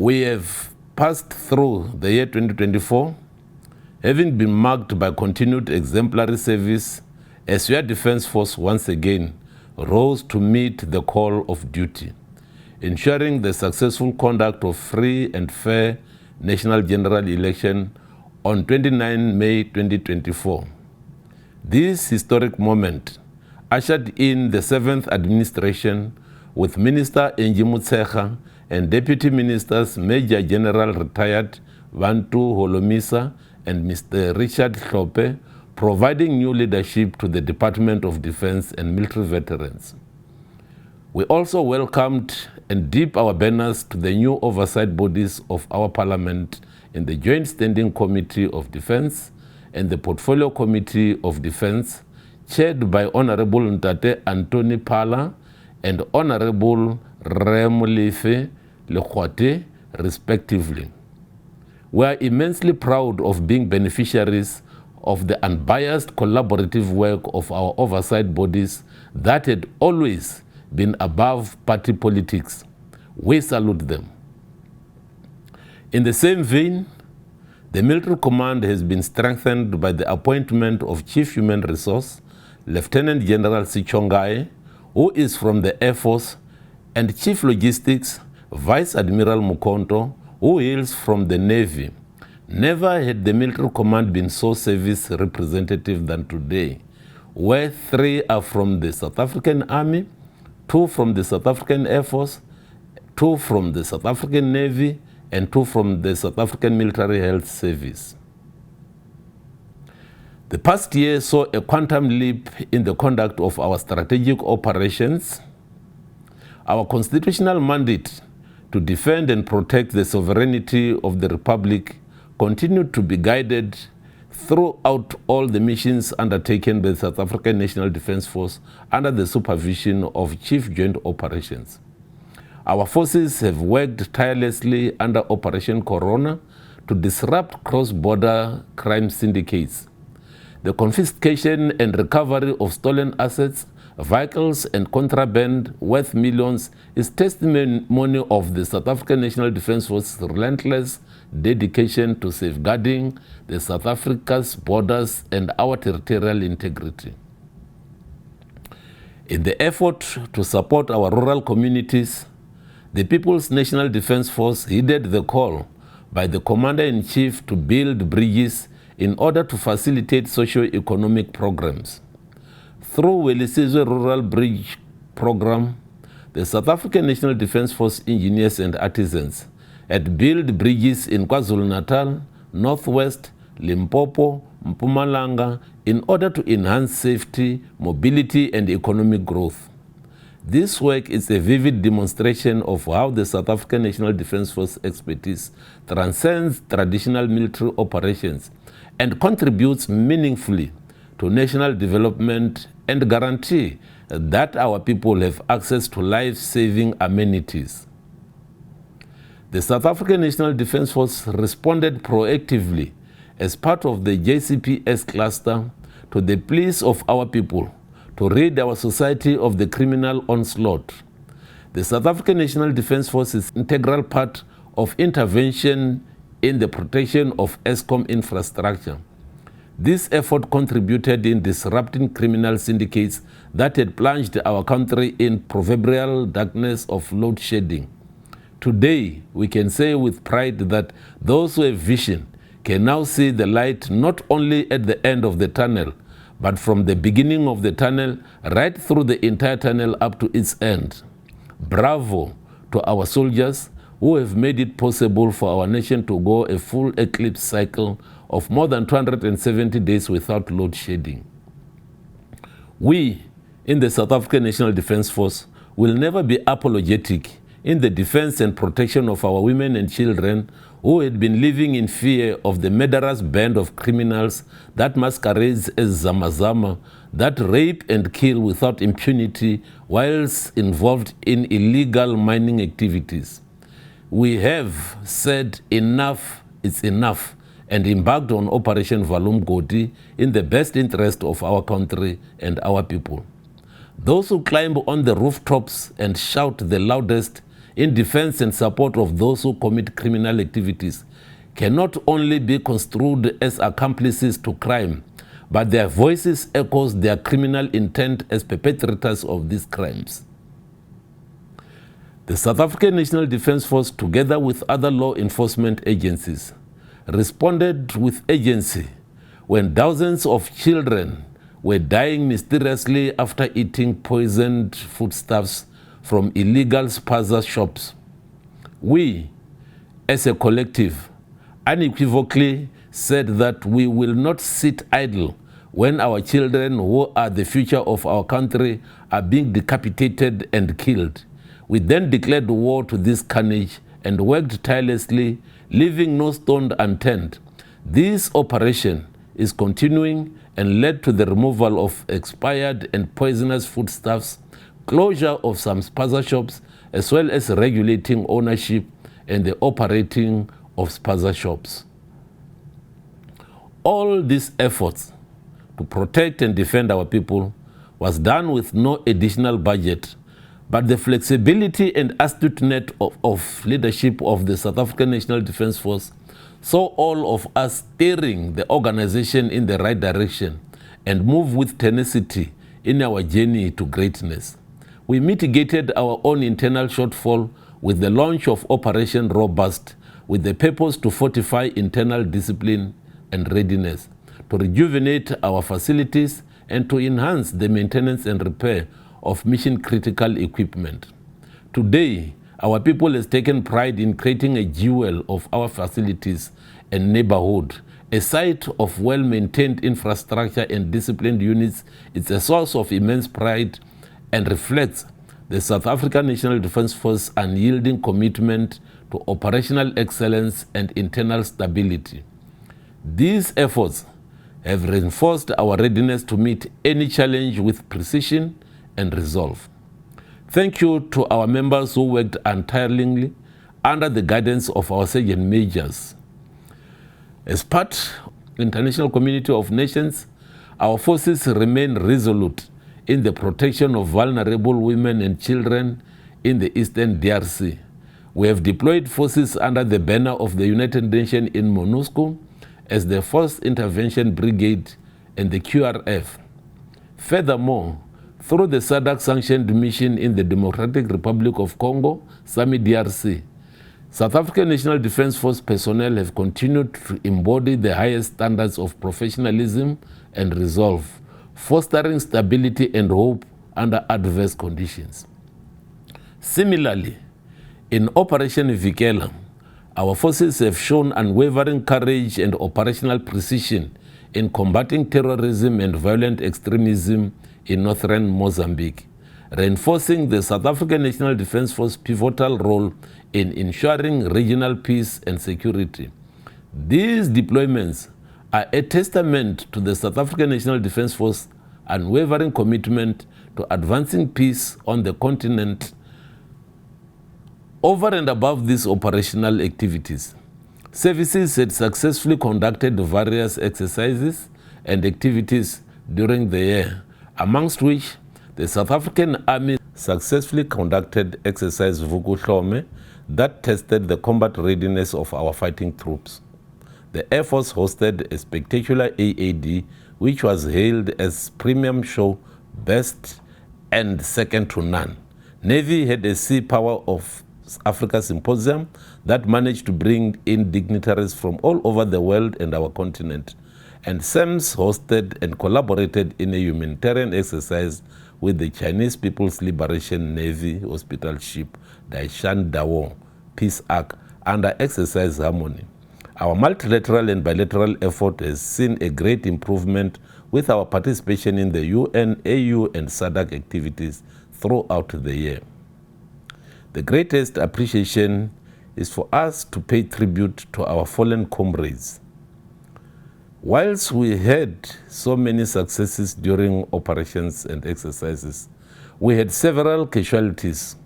We have passed through the year 2024, having been marked by continued exemplary service as your defense force once again rose to meet the call of duty, ensuring the successful conduct of free and fair national general election on 29 May 2024. This historic moment ushered in the 7th administration with Minister Enji Motshekga and Deputy Ministers Major General Retired Bantu Holomisa and Mr. Richard Hlophe providing new leadership to the Department of Defense and military veterans. We also welcomed and dipped our banners to the new oversight bodies of our Parliament in the Joint Standing Committee of Defense and the Portfolio Committee of Defense, chaired by Honorable Ntate Anthony Pala and Honorable Remulife Lekgote, respectively. We are immensely proud of being beneficiaries of the unbiased collaborative work of our oversight bodies that had always been above party politics. We salute them. In the same vein, the military command has been strengthened by the appointment of Chief Human Resource, Lieutenant General Sichongai, who is from the Air Force, and Chief Logistics, Vice Admiral Mukonto, who hails from the Navy. Never had the military command been so service representative than today, where 3 are from the South African Army, 2 from the South African Air Force, 2 from the South African Navy, and 2 from the South African Military Health Service. The past year saw a quantum leap in the conduct of our strategic operations. Our constitutional mandate to defend and protect the sovereignty of the Republic continued to be guided throughout all the missions undertaken by the South African National Defence Force under the supervision of Chief Joint Operations. Our forces have worked tirelessly under Operation Corona to disrupt cross-border crime syndicates. The confiscation and recovery of stolen assets, vehicles and contraband worth millions is testimony of the South African National Defence Force's relentless dedication to safeguarding the South Africa's borders and our territorial integrity. In the effort to support our rural communities, the People's National Defence Force heeded the call by the Commander-in-Chief to build bridges in order to facilitate socio-economic programs. Through Welisizwe Rural Bridge Program, the South African National Defence Force engineers and artisans had built bridges in KwaZulu-Natal, Northwest, Limpopo, Mpumalanga in order to enhance safety, mobility, and economic growth. This work is a vivid demonstration of how the South African National Defence Force expertise transcends traditional military operations and contributes meaningfully to national development and guarantee that our people have access to life-saving amenities. The South African National Defence Force responded proactively as part of the JCPS cluster to the pleas of our people to rid our society of the criminal onslaught. The South African National Defence Force is an integral part of intervention in the protection of Eskom infrastructure. This effort contributed in disrupting criminal syndicates that had plunged our country in proverbial darkness of load shedding. Today, we can say with pride that those who have vision can now see the light not only at the end of the tunnel, but from the beginning of the tunnel right through the entire tunnel up to its end. Bravo to our soldiers who have made it possible for our nation to go a full eclipse cycle of more than 270 days without load shedding. We, in the South African National Defence Force, will never be apologetic in the defense and protection of our women and children who had been living in fear of the murderous band of criminals that masquerades as Zamazama, that rape and kill without impunity whilst involved in illegal mining activities. We have said enough is enough and embarked on Operation Valum Godi in the best interest of our country and our people. Those who climb on the rooftops and shout the loudest in defense and support of those who commit criminal activities cannot only be construed as accomplices to crime, but their voices echoes their criminal intent as perpetrators of these crimes. The South African National Defence Force, together with other law enforcement agencies, responded with agency when thousands of children were dying mysteriously after eating poisoned foodstuffs from illegal spaza shops. We, as a collective, unequivocally said that we will not sit idle when our children, who are the future of our country, are being decapitated and killed. We then declared war to this carnage and worked tirelessly, leaving no stone unturned. This operation is continuing and led to the removal of expired and poisonous foodstuffs, closure of some spaza shops, as well as regulating ownership and the operating of spaza shops. All these efforts to protect and defend our people was done with no additional budget, but the flexibility and astuteness of leadership of the South African National Defence Force saw all of us steering the organization in the right direction and move with tenacity in our journey to greatness. We mitigated our own internal shortfall with the launch of Operation Robust, with the purpose to fortify internal discipline and readiness, to rejuvenate our facilities, and to enhance the maintenance and repair of mission-critical equipment. Today, our people has taken pride in creating a jewel of our facilities and neighborhood. A site of well-maintained infrastructure and disciplined units is a source of immense pride and reflects the South African National Defence Force unyielding commitment to operational excellence and internal stability. These efforts have reinforced our readiness to meet any challenge with precision and resolve. Thank you to our members who worked untiringly under the guidance of our sergeant majors. As part of the international community of nations, our forces remain resolute in the protection of vulnerable women and children in the Eastern DRC. We have deployed forces under the banner of the United Nations in MONUSCO as the First Intervention Brigade and the QRF. Furthermore, through the SADC-sanctioned mission in the Democratic Republic of Congo, SAMI DRC, South African National Defence Force personnel have continued to embody the highest standards of professionalism and resolve, fostering stability and hope under adverse conditions. Similarly, in Operation Vikela, our forces have shown unwavering courage and operational precision in combating terrorism and violent extremism in northern Mozambique, reinforcing the South African National Defence Force pivotal role in ensuring regional peace and security. These deployments are a testament to the South African National Defence Force unwavering commitment to advancing peace on the continent. Over and above these operational activities, services had successfully conducted various exercises and activities during the year, amongst which the South African Army successfully conducted exercise Vukuhlome that tested the combat readiness of our fighting troops. The Air Force hosted a spectacular AAD, which was hailed as premium show, best and second to none. Navy had a Sea Power of Africa Symposium that managed to bring in dignitaries from all over the world and our continent. And SAMS hosted and collaborated in a humanitarian exercise with the Chinese People's Liberation Navy hospital ship Daishan Dawong Peace Ark under Exercise Harmony. Our multilateral and bilateral effort has seen a great improvement with our participation in the UN, AU, and SADC activities throughout the year. The greatest appreciation is for us to pay tribute to our fallen comrades. Whilst we had so many successes during operations and exercises, we had several casualties.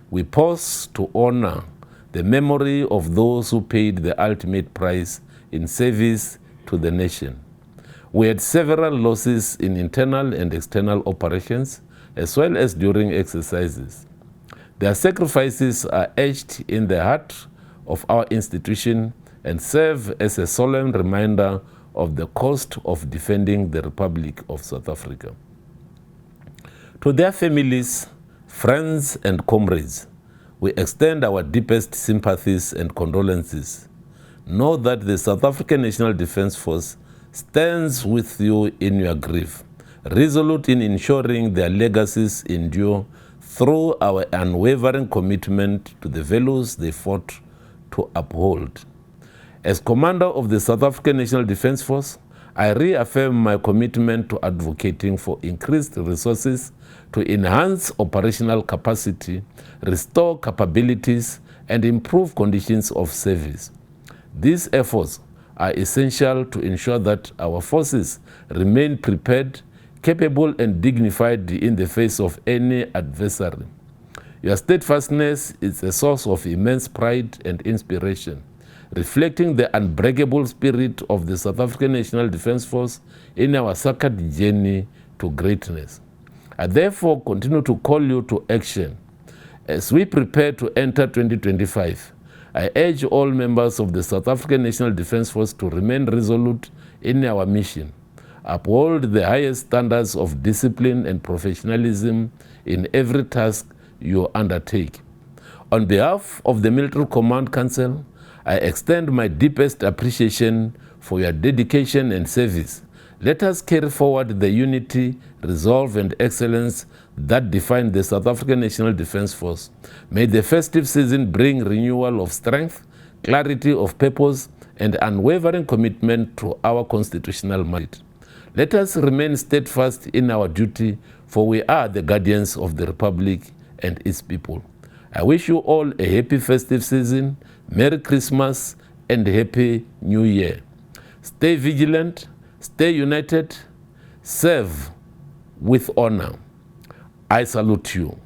We pause to honor the memory of those who paid the ultimate price in service to the nation. We had several losses in internal and external operations, as well as during exercises. Their sacrifices are etched in the heart of our institution and serve as a solemn reminder of the cost of defending the Republic of South Africa. To their families, friends, and comrades, we extend our deepest sympathies and condolences. Know that the South African National Defence Force stands with you in your grief, resolute in ensuring their legacies endure through our unwavering commitment to the values they fought to uphold. As Commander of the South African National Defence Force, I reaffirm my commitment to advocating for increased resources to enhance operational capacity, restore capabilities, and improve conditions of service. These efforts are essential to ensure that our forces remain prepared, capable, and dignified in the face of any adversary. Your steadfastness is a source of immense pride and inspiration, reflecting the unbreakable spirit of the South African National Defence Force in our sacred journey to greatness. I therefore continue to call you to action. As we prepare to enter 2025, I urge all members of the South African National Defence Force to remain resolute in our mission, uphold the highest standards of discipline and professionalism in every task you undertake. On behalf of the Military Command Council, I extend my deepest appreciation for your dedication and service. Let us carry forward the unity, resolve, and excellence that define the South African National Defence Force. May the festive season bring renewal of strength, clarity of purpose, and unwavering commitment to our constitutional mandate. Let us remain steadfast in our duty, for we are the guardians of the Republic and its people. I wish you all a happy festive season, Merry Christmas, and Happy New Year. Stay vigilant, stay united, serve with honor. I salute you.